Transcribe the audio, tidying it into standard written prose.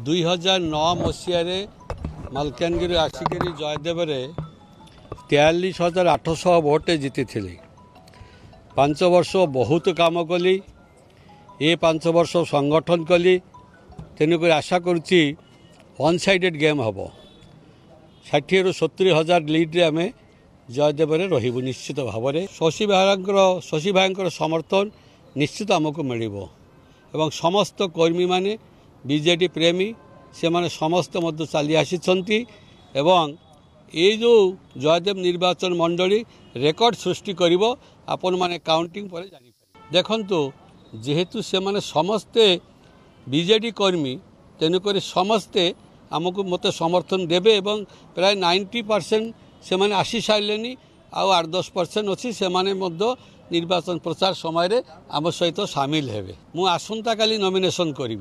2009 ମସିହାରେ ମାଲକାନଗିରି ଆସିକରି ଜୟଦେବରେ 43,800 ଭୋଟ ଜିତିଥିଲି। 5 ବର୍ଷ ବହୁତ କାମ କଲି। ଏ 5 ବର୍ଷ ସଂଗଠନ କଲି। ତେଣୁକରି ଆଶା କରୁଛି वन साइडेड गेम हम 60 ରୁ 70 हजार लीड्रे आम जयदेव रही निश्चित भाव में शशि भाई समर्थन निश्चित आमको मिल एवं समस्त कर्मी माने बीजेडी प्रेमी से माने समस्त मध्य चली आसी एवं ये जो जयदेव निर्वाचन मंडली रेकर्ड सृष्टि करिवो आपण माने काउंटिंग पर जानि देखंतु जेहेतु से माने समस्ते बीजेडी कर्मी तेणुक समस्ते आमको मत समर्थन देवे एवं प्राय 90% से माने आसी सारे आउ 8-10% अच्छी से माने मध्य निर्वाचन प्रचार समय आम सहित सामिल हेबे। मु आसंता काली नॉमिनेशन करी।